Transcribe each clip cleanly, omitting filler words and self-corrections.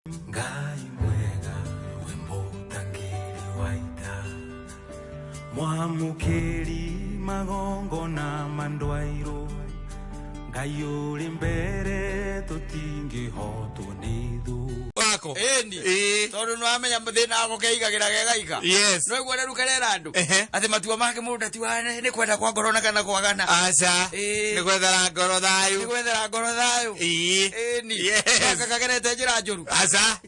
Ngai mwega wimbo tangiri waita mwamukiri magongo na mandwairo Ngai uri mbere tutingihotwo ni thu wako endi tondu no amenya muthina ako keigagira gegaika yes no igwa rukerera andu ati matua make mundu atiwane ni kwenda kwa ngoro na kana kwagana acha ni kwethera ngoro thayu ni kwethera ngoro thayu eni yes kagerete njira njuru acha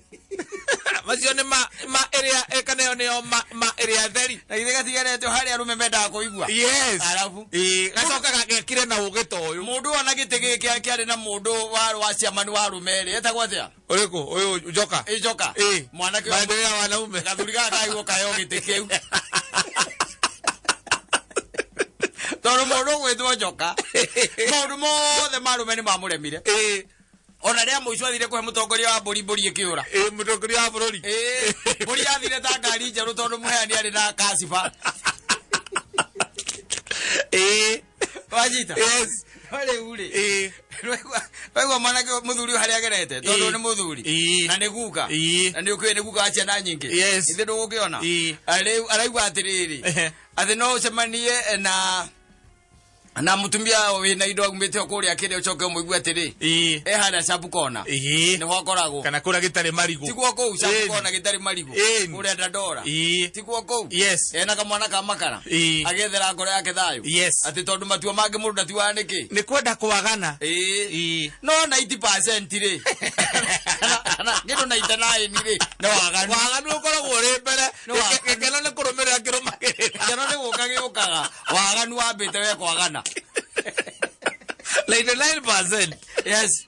macio ni ma area ekaneo ni ma area theri na ithe gatigarete hari arume menda kuigua yes arabu gacoka gekire na ugito uyu mundu ona gitege kiari na mundu wa ciamani wa rumeri etagwo atia uriko uyu joka joka mwanake maendelea wanaume gathuri gaka kaigwo kayo gitekeu toro mundu gwitwo joka mundu mothe marume ni mamuremire ona ria muico athire kuhe mutongoria wa mburi ikiura mutongoria wa bururi mburi athire ta ngari njeru tondu muheani ari na kasiba wajita yes wale ule wewe mwanake muthuri hari agerete tondu ni muthuri na ni guka na ni ukwe ni guka acha na nyingi ithe ndugukiona araigwa atiriri athi no cemanie na mutumia wina indo agumite okuria kire ucoke umuigua atiri hana sabu kona ni hokoragwo kana kura gitari marigo tiguo ko sabu kona gitari marigo uria ndadora tiguo ko yes ena kamwana ka makara agethera ngoro yake thayu yes ati tondu matua mange mundu ndatiwaniki ni kwenda kwagana no 90% ri ngindo 99 ri no waganu ukoragwo ri mbere gekeno ni kurumira ngirumagirira gekeno ni gukaga waganu wambite we kwagana 99% yes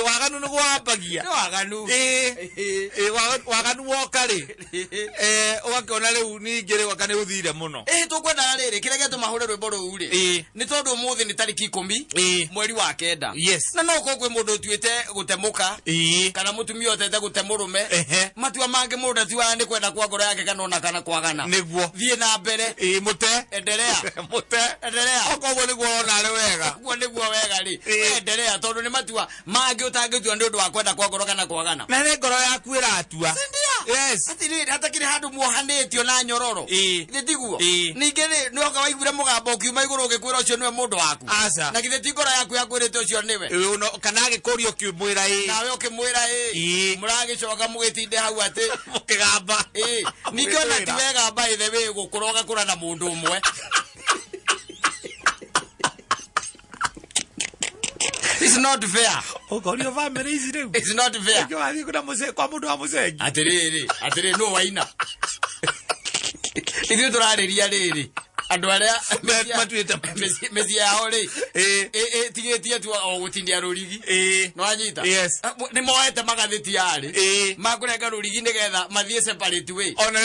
waganu ni gwabagia no waganu waganu wokari wakona riu ningire wakane uthire muno tukwenda riri kire geto mahure rwimbo ruu ri ni tondu umuthi ni tariki 10 mweri wa kenda yes na no ko kwe mundu tuite gutemuka kana mutumia otete gutemurume matua mange mundu atiwa ni kwenda kwa ngoro yake kana ona kana kwagana niguo thie na mbere mute endelea endelea okwo niguo ona ri wega okwo niguo wega ri endelea tondu ni matua mange utangitua ndu wa kwenda kwa ngoro kana kwagana na ni ngoro yaku iratua yes atiri hata kire handu muohanitio na nyororo itiguo ningere no ka waigura mugambo ukiuma iguru ugikwira ucio niwe mundu waku acha na githe ti ngoro yaku yakwirite ucio niwe no kana gikurio kiumwira nawe ukimwira muragicoka mugitinde hau ati mukigamba ningona ti wega by the way gukuroga kura na mundu umwe It's not fair. Ogorio family is real. It's not fair. Kwa hiyo kuna mzee kwa mundu wa mzee. Atiri no waina. Ithu turariria riri. Andu aria matuite mezi yao ri tigetie tu gutindia rurigi no anyita ni moete magathiti yari makurenga rurigi nigetha mathie separate way ona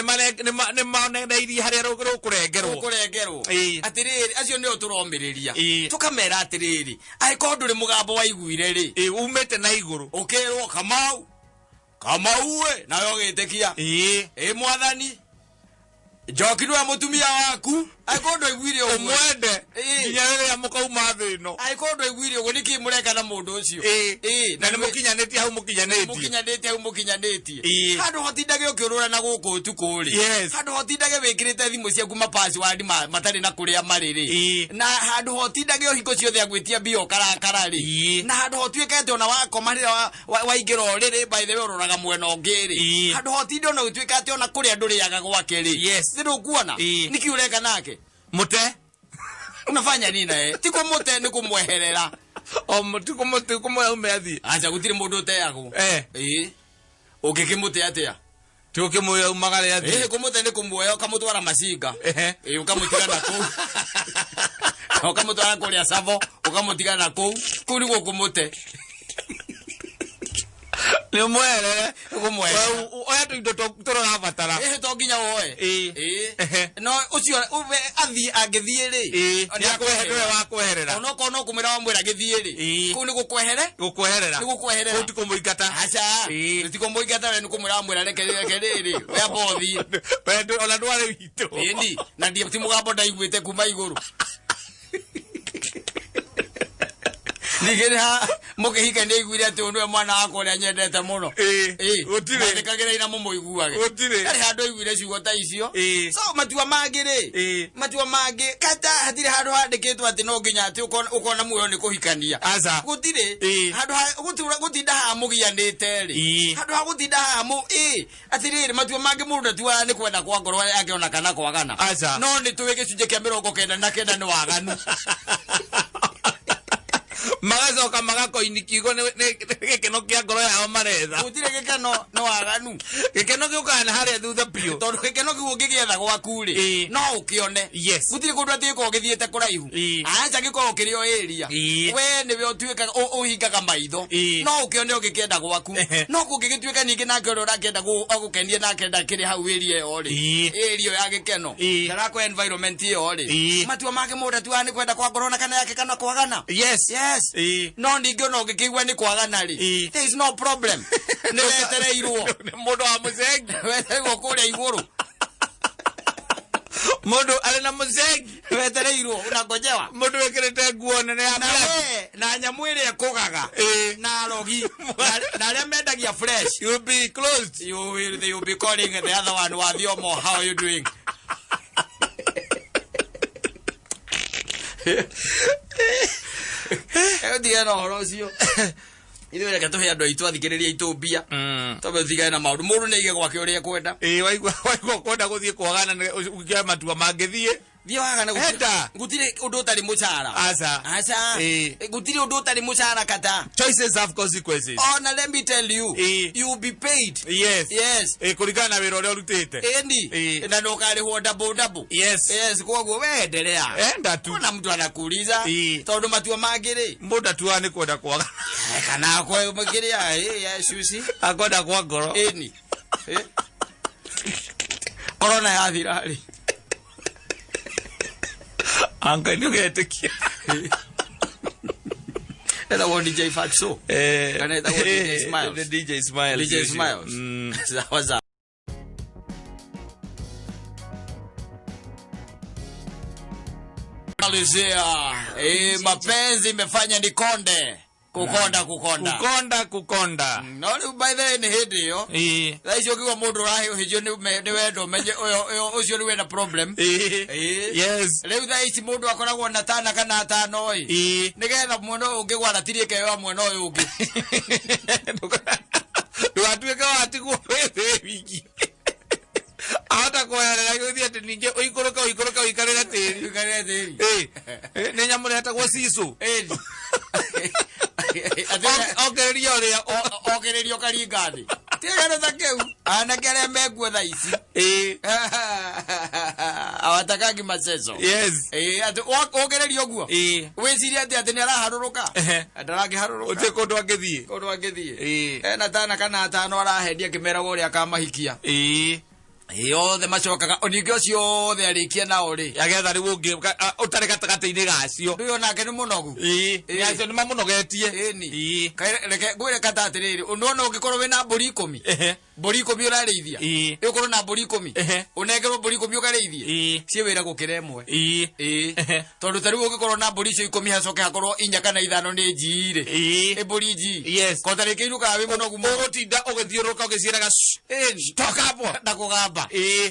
ni maneirie haria kurengerwo atiriri acio ni uturomiriria tukamera atiriri aiko nduri mugambo waiguire ri umete na iguru ukirwo kamau we nayo gitekia mwathani Jokirwa mutumia waku aikondo igwire umwende nginya riri amukauma thino aikondo igwire ugo niki mureka na mundu ucio na nimukinyaneti hau mukinyanetie handu hotindage ukiurura na guku utukuri handu hotindage wikirite thimu ciaku ma password matari na kuria mariri na handu hotindage uhiko ciothe agwitia bio karakarari na handu hotuikete ona wakomarira waingiro riri by the way ururaga mwena ongiri handu hotinde ona utuikate ona kuria nduriaga gwakeri ndio kuona nikiureka nake mute unafanya nini naye tiko mute ni kumweherera tiko mute kumwe athi acha gutire mundu teago ukikimute atia tukimwe umagare athi kumute ni kumwoyo kamutwara masinga ukamutigana ku ukamutwara kuria savo ukamutigana ku kuri gukumute ni mwere oya tuindo turora batara to nginya woe no ucio athi agithie ri ni akweherera wakweherera ono kono kumira wa mwira githie ri ku ni gukweherera utikomuigata acha utikomuigata ni kumira wa mwira rekereri we bothi pendo ona ndware wito ndi na ndi mugambo ndaiguite kuma iguru Nigera mukihika ndi igwire ati undu mwana wako ria nyendete muno. Gutire. Ndikagira ina mumo iguage. Gutire. Ari handu igwire ciugo ta icio. So matua mangire. Matua mangi kata hatire handu handikitwo ati no nginya ati ukona muoyo ni kuhikania. Gutire. Handu gutinda ha mugianite ri. Handu ha gutinda ha mu atiriri matua mangi mundu tua ni kwenda kwa ngoro yake ona kana kwagana. No ni tuweke cuje kia 99 ni waganu. Magacoka magako inikigo ne gikeno kia ngoro yao maretha gutire gikeno no waganu gikeno giukana haria thutha piu tondu gikeno giu gigietha gwaku ri no ukione gutire kundu ati ko githiete kuraihu acha giko kirio area we niwe utuika uhingaga maitho no ukione ugikienda gwaku no kungigituika ningi nake uri urakenda gukenie nake ndakiri hau area yo ri area ya gikeno ndarako environment yo ri matua make mundu tu ani kwenda kwa ngoro na kana yake kana kwagana no ningi no gikigwa ni kwagana ri there is no problem ni wetereirwo mundu wa muzengi wetereirwo kuria iguru mundu ari na muzengi wetereirwo unagojewa mundu wekirite nguo nene ya na nyamu iri ekugaga na rogi na aria mendagia fresh you be closed they will be calling the other one wa thiomo how are you doing Dia no horosio. Ithuĩ reke tũhe andũ aitũ athikĩrĩria aitũ mbia tondũ thigane na maũndũ mũndũ nĩ aige gwake ũrĩa kwenda waigua kwenda gũthiĩ kwagana ũkĩoya matua mangĩthiĩ thiĩ wagana gũtirĩ ũndũ ũtarĩ mũcara aca gũtirĩ ũndũ ũtarĩ mũcara kata choices have consequences na let me tell you you will be paid yes kũringana na wĩra ũrĩa ũrutĩte ĩni na ndũkarĩhwo double yes koguo we endelea enda tu na mtu anakuuliza tondũ matua mangĩ mũndũ atuaga nĩ kwenda kwagana kana kwa mũkĩria yesusi akwenda kwa ngoro ĩni corona yathira rĩ Anka ni ugetekia. Ela wa DJ Fatso. Kana ita wa DJ Smiles. The DJ Smiles. DJ Smiles. Zawaza. Alizia. Mapenzi imefanya nikonde. Kukonda. No by the end hidi yo. Laisho kiwa mundu rahi hijo ni wendo menye ucio ni wena problem. Yes. Leo thaici mundu akoragwo na tana kana atano oi. Nigetha mundu ungi gwaratirie kewa mwena uyu ungi. Ndugatuike watigwo wewe wiki. Hata kwa yuthi ati ninge uikoroka uikarira tiri. Ni nyamure atagwo siso. Ogererio karingani tigana takeu anakere megwe thaici awatakangi macezo ati ogererio guo wiciria ati ni araharuruka ndaragiharuruka uti kundu angithie ena tana kana atano arahendia kimera uria akamahikia yothe macokaga oningi ucio the arikia nao ri agetha riu ungi utari gatagati-ini gacio ndio nake ni munogu acio ni mamunogetie reke ngwire kata atiriri unono ungikorwo wina mburi 10 mburi 10 urarĩithia ukorwo na mburi 10 unengerwo mburi 10 ukarĩithie cie wĩra gũkĩra ĩmwe tondũ tarĩu ũngĩkorwo na mburi icio 10 hacoke hakorwo 4 kana 5 nĩ njii mburi njii kota rĩngĩ irukaga wĩ mũnogu ũgũtinda ũgĩthiũrũka ũgĩciĩraga stop hapo na kũgamba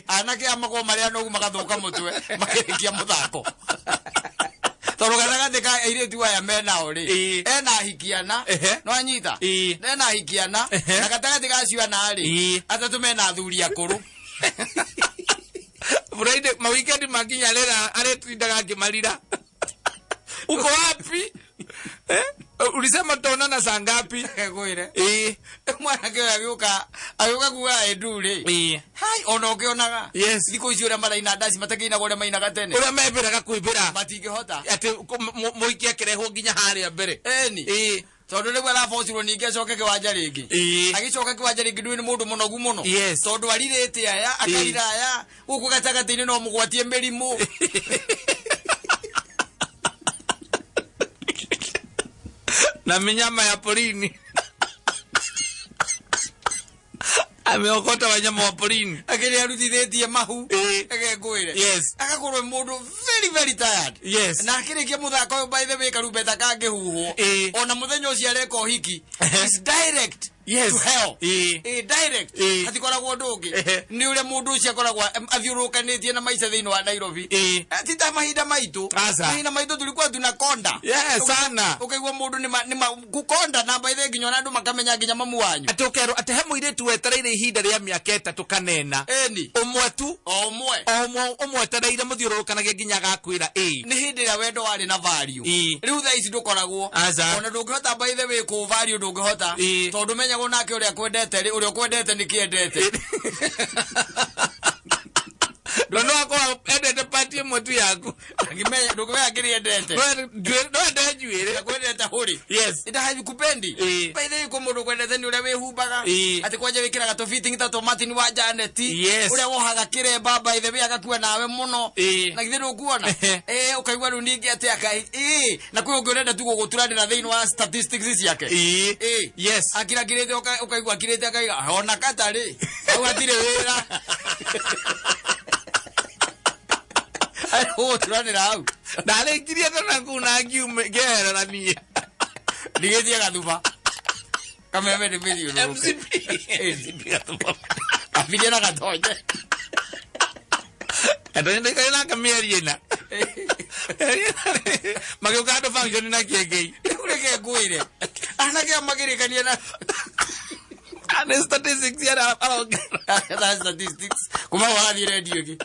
anake amagwo marĩa nogu magathũka mũtwe makĩrĩkia mũthako toro gatagatĩ ka airĩtu aya menao rĩ ena hikiana no anyita ena hikiana na gatagatĩ ga ciana rĩ atatũ mena athuri akũrũ Friday mawikendi makinya lera aretindaga ngĩmarira uko wapi ulisema tuonana saa ngapi gwire mwanake agĩũka kuga endure hai ona ũkĩonaga thikũ ici ũrĩa maraina ndaci matakĩinaga ũrĩa mainaga tene ũrĩa mebĩraga kwĩbĩra matingĩhota atĩ mũikia kĩrehwo nginya harĩa mbere eni tondu nĩguo arabocirwo ningĩ acoke kĩwanja rĩngĩ agĩcoka kĩwanja rĩngĩ ndũĩ nĩ mũndũ mũnogu mũno tondũ arirĩte aya akarira aya gũkũ gatagatĩ-inĩ no mũgwatie mĩrimũ na minyama ya porini ameokota wanyama wa porini akĩrĩa arutithĩtie mahu agekũĩre agakorwo mũndũ very very tired. Yes. Na akirikia muthako by the way karumbeta kange huho. Ona muthenya ucio areka uhiki. It's direct. Yes. To hell. Direct. Hatikoragwo ndungi. Ni ule mundu ucio akoragwo athiurukanĩtie na maica thĩinĩ wa Nairobi. Tita mahinda maitu. Mahinda maitu tulikuwa tunakonda. Yes, sana. Ukaigua mundu ni gukonda na by the nginya andu makamenya nginya mamu wanyu. Atokero atehe muiretu wetereire ihinda ria miaka 3 kanena. Eni. Umwe tu. Umwe tereire muthiurukanagia nginya gakwira ni hindi ya wendo wari na value. Riu tha ici ndukoragwo. Ona ndungihota by the way ku value ndungihota. Tondu menya nake uria kwendete ni kiendete. Ndono akwa endete party motu yaku. Ngimenya ndukimenya kiriendete. Ndo ndajwire. Kwendete huri. Yes. Ita havi kupendi. By the way ko mundu kwendete ni uria wihumbaga. Ati kwaje wikira gato fitting ta tomati ni wa Janet. Uria wohaga kiremba by the way agakua nawe muno. Na githiru kuona. Ukaigwa runingi ati akai. Na kwi ungirenda tu guguturanira thiini wa statistics yake. Yes. Akira kirete ukaigwa kirete akaiga ona katari. Au atire wira. Ai turanira au. Dale kiria tana kuna ngiume gera na nie. Ndigethia gathuba. Kameme ni video ro. MCP gathuba. Afidena gatoje. Ndende kana kameri ina. Mageuka function na kiegei. Ureke kuire. Anake magirikania na ana statistics ya ana statistics. Kuma wala radio ki.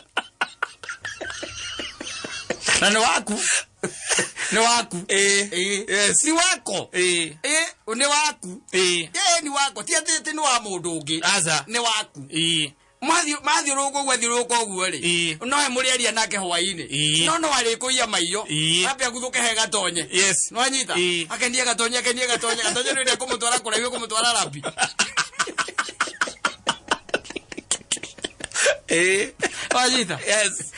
Na ni waku. Ni waku. Yes. Ni wako. Ni waku. Ni wako. Ti ni wa mundu ungi. Ni waku. Mathi rogo gwathi rogo gwori. No he muriaria nake hwaini. No ari kuia maiyo. Ape aguthuke he gatonye. Yes. No anyita. Akendie gatonye. Gatonye ndio kumutwara kura hiyo kumutwara rapi. Wajita. Yes.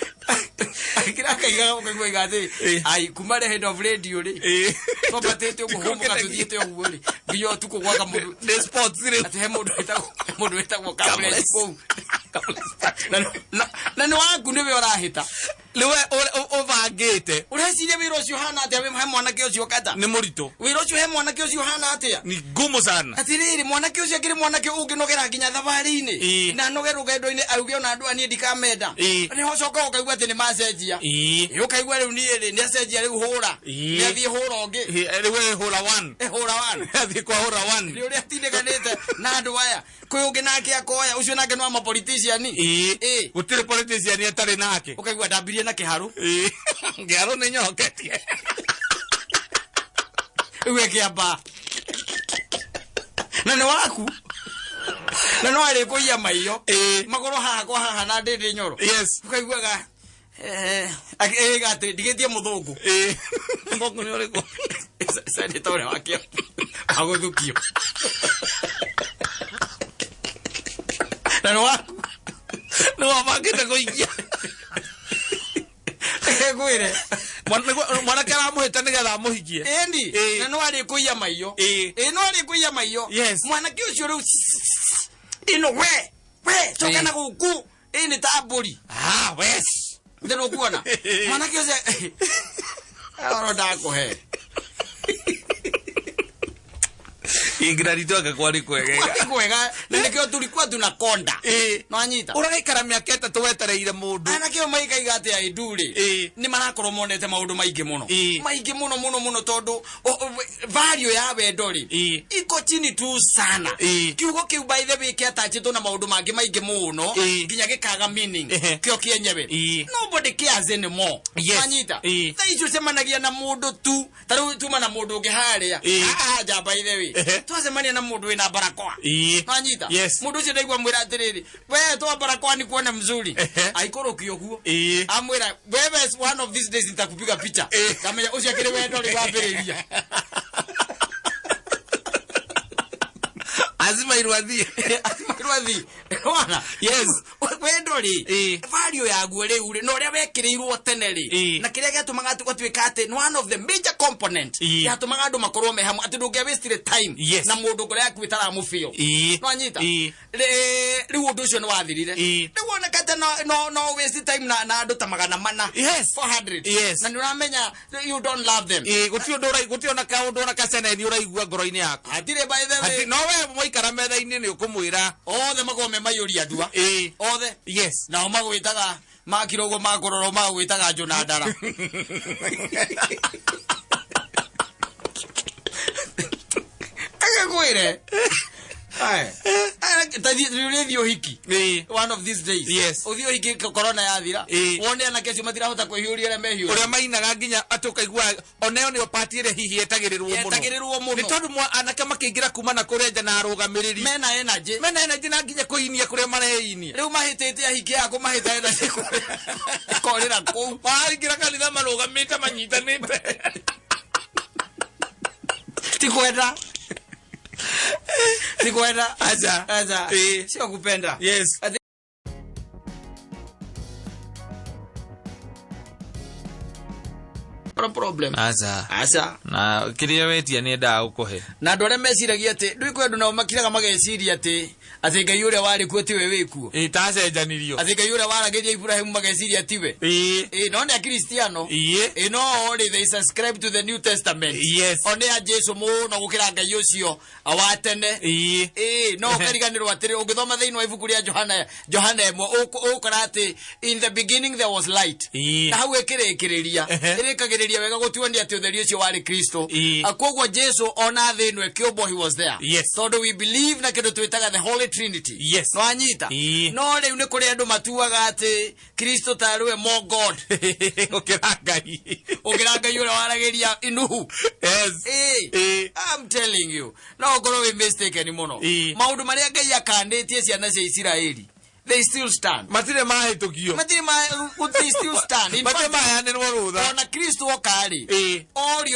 Akira kaiga ukagwa igate. Ai kumare head of radio ri. So batete uguhumuka tuthiete uguo ri. Ngiyo tuko gwaka mundu. The sports ri. Ati he mundu etagwo Kamle ko. Na no waku niwe urahita. Lewe ovagete. Ureciria wira ucio hana atia we mwanake ucio kata. Ni murito. Wira ucio he mwanake ucio hana atia. Ni gumu sana. Atiriri mwanake ucio akiri mwanake unginogera nginya thabari-ini. Na nogera rugendo-ini auge ona andu ani ndikamenda. Ni hocoka ukaigua ati ni macenjia. Ukaigua riu ni acenjia riu hura. Ni athie hura ungi. Riu hura 1. Hura 1. Athie kwa hura 1. Riu ria tindeganite na andu aya. Kwi ungi nake akoya ucio nake no ama politician. Gutire politician atari nake. Ukaigua ndambirie na kiharu. Kiharu ni nyoketie. Uwe kiamba. Na ni waku. Na no ari kuia maiyo. Magoro haha kwa haha na ndindi nyoro. Yes. Ukaiguaga gati ndigetie muthungu. Mbongo ni oriko. Sasa tore wakio. Aguthukio. Na no waku. No wabagite kuingia. Gwire. Mwanake aramuhita nigetha amuhikie. Endi. Na no ari kuia maiyo. No ari kuia maiyo. Mwanake ucio riu. Ino we choka na guku. Ini taburi. Wes. Ndero kuona. Mwanake ucio. Aro ndako he. Ingrarito akakwari kwegega. Kwega. Nikio tulikuwa tunakonda. No anyita. Uragaikara miaka 3 wetereire mundu. Anakio maikaiga ati aiduri. Ni marakorwo monete maundu maingi muno. Maingi muno tondu value ya wendori. Iko chini tu sana. Kiugo kiu by the way kiatachitwo na maundu mangi maingi muno. Nginya gikaga meaning. Kio kienyewe. Nobody cares anymore. Anyita. Taicu semanagia na mundu tu. Taru tuma na mundu ungi haria. Ja by the way. Twacemania na mundu wina barakoa. Anyita. Mundu ucio ndaigua mwira atiriri. We to barakoa ni kuona mzuri. Aikorokio guo. Amwira wewe one of these days nitakupiga picha. Kamenya ucio akiri wendo ri wambiriria. Azima irwathi. Wana. Yes. Wendo ri. Value ya guo riu ri no ria wekirirwo tene ri. Na kiria gatumaga twatuika ati one of the major component. Yatumaga andu makorwo me hamwe ati ndunge waste time na mundu kuria kwitara mufio. No anyita. Riu undu ucio ni wathirire. Riu ona kata no waste time na andu tamagana mana. Yes. 400. Yes. Na nuramenya you don't love them. Gutio na kaundu na kasene ni uraigua ngoro-ini yaku. Atire by the way. No we moikara metha-ini ni ukumwira. Othe magome mayuria ndua. Othe. Yes. Na magwitaga makirogo makororo magwitaga Jonadara. Kwere. Tadi hiki. One of these days. Yes. Uthio hiki corona yathira. Wone ana kesho matirahota kwihiuria re mehiu. Uria mainaga nginya atukaigua oneo ni opatire hihi etagirirwo muno. Etagirirwo muno. Ni tondu anake makiingira kuma na kurenja na arugamiriri. Mena energy na nginya kuinia kuria mareinia. Riu mahitete ahiki yako mahita energy. Korira ku. Maringira kanitha marugamite manyitanite. Tikwenda. Tikwenda. Aza. Sio kupenda. Yes. Problem. Aza. Na kiria wetia ni nda gukuhe. Na ndore meciragia ati ndui kwendu na makiraga mageciria ati Ngai uria wari kuo tiwe wikuo. Tacenjanirio. Ngai uria waragiria Ibrahim mageciria tiwe. No ni Kristiano. No only they subscribe to the New Testament. Yes. One ya Jesu muno gukira Ngai ucio awatene. No kariganirwo atiri ungithoma thiini wa ibuku ria Johana emwe ukora ati in the beginning there was light. Na hau ekirikiriria irikagiriria wega gutuonia ati utheri ucio wari Kristo. Akogwo Jesu ona thiini we kiombo he was there. So do we believe na kindu twitaga the Holy Trinity. Yes. No anyita. No riu ni kuri andu matuaga ati Kristo tariwe more God. Ukira Ngai uria waragiria Inuhu. Yes. I'm telling you. No goro we mistake ni muno. Maundu maria Ngai akanditie ciana cia Isiraeli. They still stand. Matire mahitukio. They still stand. Matire mayanirwo rutha. Ona Kristo okari. Ori.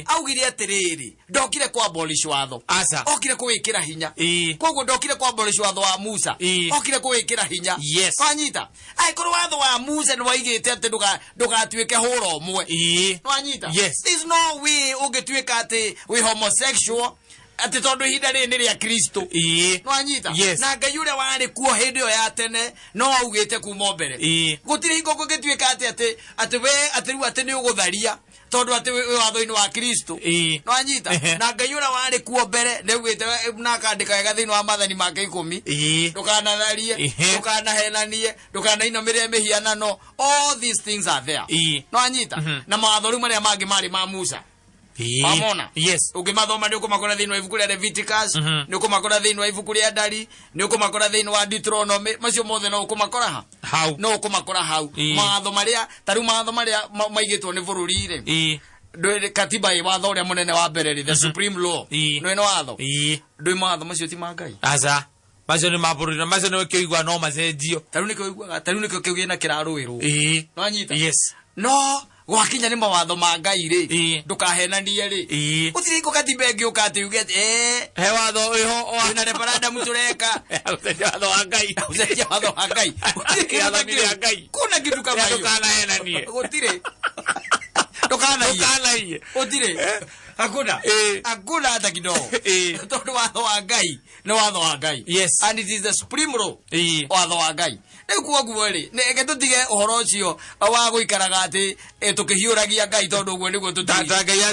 Augire atiriri. Ndokire kwa abolish watho. Okire kuwikira hinya. Kogwo ndokire kwa abolish watho wa Musa. Okire kuwikira hinya. Yes. Wanyita. Korwo watho wa Musa ni waigite ati ndugatuike huro mwe. Wanyita. Yes. There's no way ungituika ati we homosexual. Ati tondu ihinda ri ni ria Kristo. No anyita. Na Ngai uria wari kuo hindi yo ya tene no augite kuma mbere. Gutire hingo kugituika ati riu ati ni ugutharia tondu ati watho-ini wa Kristo. No anyita. Na Ngai uria wari kuo mbere ni augite na akandika wega thiini wa mathani make 10. Ndukanatharie, ndukanahenanie, ndukanainamire mihianano. All these things are there. No anyita. Na mawatho riu maria mangi mari ma Musa. Amona. Yes. Ukimathoma ni ukumakora thiini wa ibuku ria Leviticus, ni ukumakora thiini wa ibuku ria Ndari, ni ukumakora thiini wa Deuteronomy, macio mothe no ukumakora ha. Hau. No ukumakora hau. Mawatho maria tariu mawatho maria maigitwo ni bururi ri. Ndwe katiba ya watho uria munene wa mbere the supreme law. No eno watho. Ndwe mawatho macio ti ma Ngai. Aza. Macio ni maburi na macio ni kiigwa no macenjio. Tariu ni kiigwa, tariu ni kiugina kiraruirwo. No anyita. Yes. No gwakinya ni mawatho ma Ngai ri ndukahenanie ri utiri ko katibe ngiuka ati uge he watho iho ina referendum tureka watho wa Ngai watho wa Ngai kuna kitu kama hiyo ndukahenanie utire utire hakuna hata kidogo tondu watho wa Ngai ni watho wa Ngai. Yes. And it is the supreme law watho wa Ngai. Kuoguo ri nege tutige uhoro ucio wa guikaraga ati tukihiuragia Ngai tondu uguo niguo tutata Ngai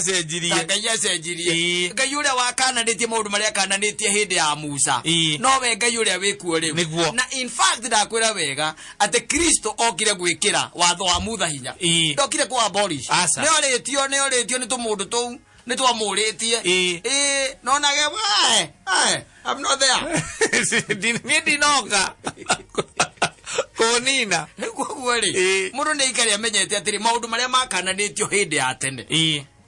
acenjirie Ngai uria wakananitie maundu maria akananitie hindi ya Musa no we Ngai uria wikuo ri na in fact ndakwira wega ati Kristo okire gwikira watho wa Mutha hinya ndokire ku abolish ne oritio ni tumundu tou ni twamuritie no nage I'm not there dinoka konina kuoguo ri mundu ni ikari amenyete atiri maundu maria makananitio hindi ya tene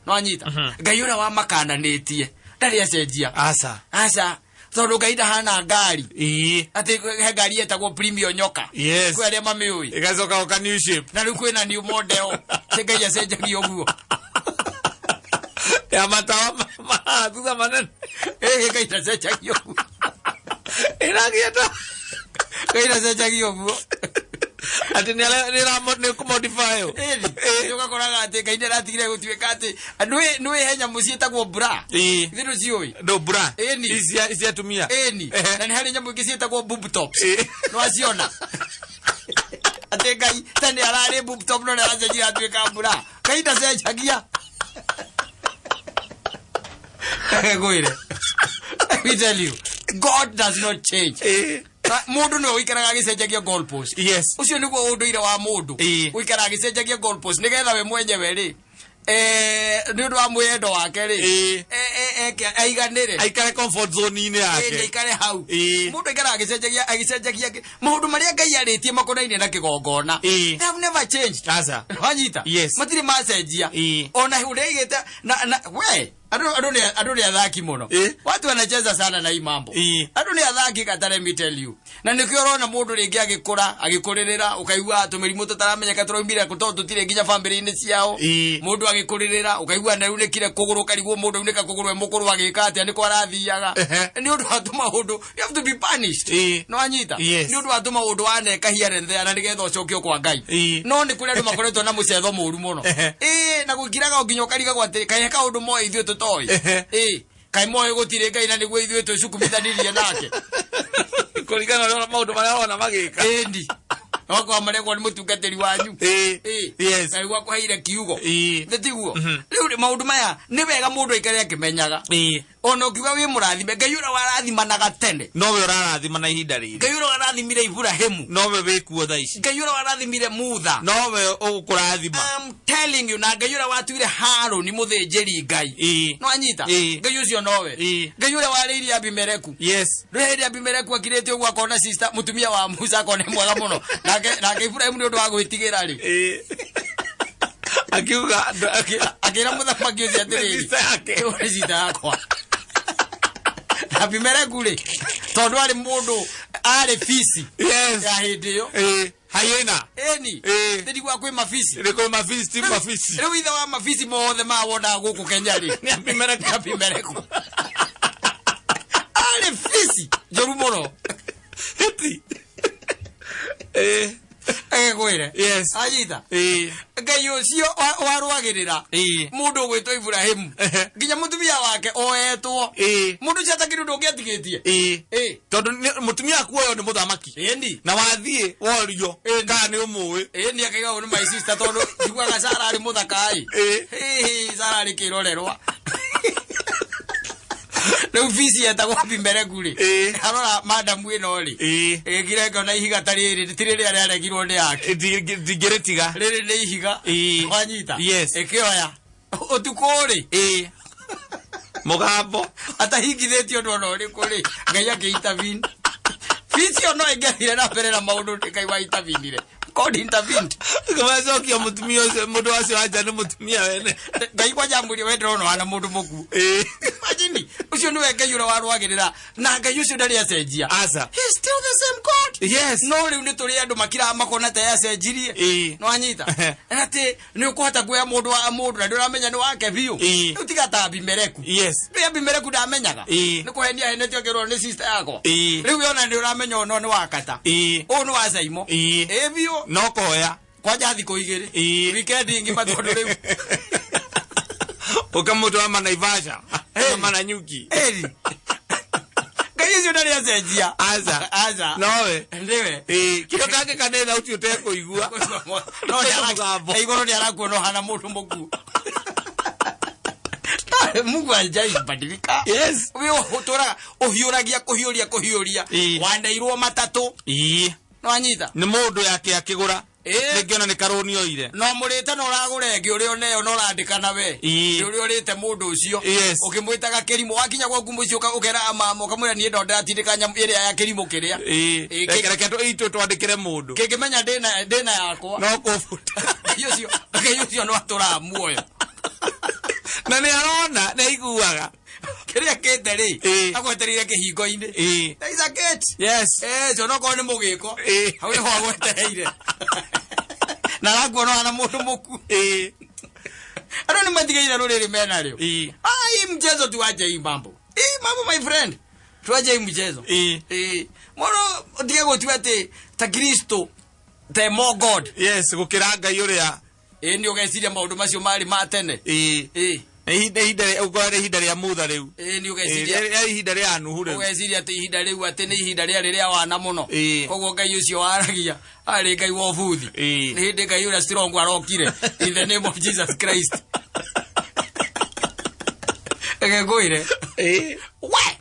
no anyita Ngai uria wa makananitie ndari acenjia aca tondu Ngai ndahana ngari ati he ngari etagwo premium nyoka kwi aria mamiui igacoka oka new shape na riu kwina new model ti Ngai acenjagia uguo ya matawa thutha manene Ngai ndacenjagia uguo iragieta Ngai ndacenjagia uguo ati ni kumodify ugakoraga ati Ngai ndaratigire gutuika ati nwi henya muci etagwo bra thiru ciui no bra isi atumia na ni hari nyamu ingi cietagwo boob tops no aciona ate Ngai tene arare book top no na cenjia atuika mbura Ngai ndacenjagia Goire. We tell you, God does not change. Mundu no wikaraga agicenjagia goalpost. Yes. Ucio niguo unduire wa mundu. Wikaraga agicenjagia goalpost nigetha we mwenyewe ri. Ni undu wa mwendo wake ri. Aiganire. Aikare comfort zone ine yake. Aikare hau. Mundu ikaraga agicenjagia maundu maria Ngai aritie makonaine na kigongona. They have never changed. Asa. Wanyita. Yes. Matiri macenjia. Ona hurigite na we Adu ni athaki muno. Watu wanacheza sana na hii mambo. Adu ni athaki katare me tell you. Na nikiorona mundu ringi agikuririra ukaigua tumirimu tutaramenya katorombira kuto tutire nginya family-ini ciao. Mundu agikuririra ukaigua na une kire kuguru karigwo mundu uneka kuguru mukuru agika ati ni kwarathiaga. Ni undu watuma undu you have to be punished. No anyita. Ni undu watuma undu aneka here there na nigetho cokio kwa Ngai. No ni kuri andu makoretwo na mucetho muru muno. Na gukiraga nginya ukariga gwate kaika undu mo ithio toi kai moyo gutire Ngai na niguo ithwe tucukumithanirie nake kuringana na maundu maria ona magika endi wako marego ni mutungatiri wanyu yes Ngai wako haire kiugo ndetiguo riu maundu maya ni wega mundu aikare akimenyaga ona ukiuga wi murathime Ngai ura warathimanaga tene no we urarathima na ihinda riri Ngai ura warathimire Ibrahimu no we wikuo thaici Ngai ura warathimire Mutha no we ukurathima I'm telling you na Ngai ura watuire Haruni muthinjiri Ngai no anyita Ngai ucio no we Ngai ura waririe Abimeleku yes rĩrĩa Abimeleku akirĩte ũguo akona sister mutumia wa Musa akona mwega mũno nake Ibrahimu nĩ ũndũ wa gwĩtigĩra rĩ akiuga akĩra mũthamaki ũcio atĩrĩrĩ nĩ sister yakwa Abimeleku rĩ tondũ arĩ mũndũ arĩ fisi yes ya hĩndĩ ĩyo hyena eni ndigwa kwĩ mafisi rĩkũ mafisi ti mafisi rĩu ithe wa mafisi mothe mawona gũkũ Kenya rĩ nĩ Abimeleku arĩ fisi njoru mũno gwire yes anyita Ngai ucio warwagirira mundu gwitwo Ibrahimu nginya mutumia wake oetwo mundu ciatakiri ndungiatigitie tondu mutumia akuoyo ni muthamaki na wathie worio kana ni umuwi ni akaiga ni my sister tondu njiguaga Sara ari muthakai Sara ari kirorerwa Leo visi yetagwo Abimeleku ri arora madam ino ri gireka na ihiga tari ri tiriri ari aregirwo ni yake ndigiretiga riri ni ihiga wanyita yes ekioya utuko ri mugambo atahingithetio ndono ri kuri Ngai akiintervene visi ono engehire na mbere na maundu Ngai wa intervenire God intervened kama zokia mutumia mundu wacio anja ni mutumia wene Ngai kwa jamburia we ndono ana mundu muku imagine ucio niwe Ngai ura warwagirira na Ngai ucio ndari acenjia asa he's still the same God yes no riu ni turi andu makira makona ta yacenjirie no anyita ati ni ukuhota kuya mundu wa mundu na nduramenya ni wake biu riu tigata Abimeleku yes ni Abimeleku ndamenyaga ni kuhenia henetio kirwo ni sister yako riu yona nduramenya ono ni wakata ono wa Saimo biu no koya kwa jathi ko igiri weekend ingi matondu riu ukamutu wa Naivasha mana nyuki Ngai ucio ndari acenjia aza nowe ndiwe kiro kake kanetha ucio utekuigua no ya igoro ni arakuona hana mundu muku Mungu ajaibadilika yes wewe utora uhiuragia kuhiuria wandairwo matatu no anyita ni mundu yake akigura ningiona ni karoni oire no murite no uragure ngi uri oneyo no urandika nawe ni uri urite mundu ucio ukimwitaga kirimo wakinya gwa kumbu ucio ukera mama ukamwira ni ndo ndatindika nyam iria ya kirimo kiria reke ndo itu twandikire mundu kingimenya ndena yakwa no kufuta ucio no atura muoyo na ni arona na iguaga kiria kete ri agweterire kihingo-ini there is a gate yes so no ko ni mugiko hau ni ho agwetereire na rakuona ana mundu muku ano ni matigeire ruriri mena rio mchezo tuache hii mambo my friend tuache hii mchezo mono ndige gutiwa ati ta Kristo the more God yes gukira Ngai uria ni ugeciria maundu macio mari matene Ihida ugore ihida rya mutha riu. Ni ugeciria. Ihida rya nuhu riu. Ugeciria ati ihida riu ati ni ihida rĩa wana muno. Koguo Ngai ucio waragia ari Ngai wa buthi. Ni hindi Ngai ura strong arokire in the name of Jesus Christ. Ege goire. We.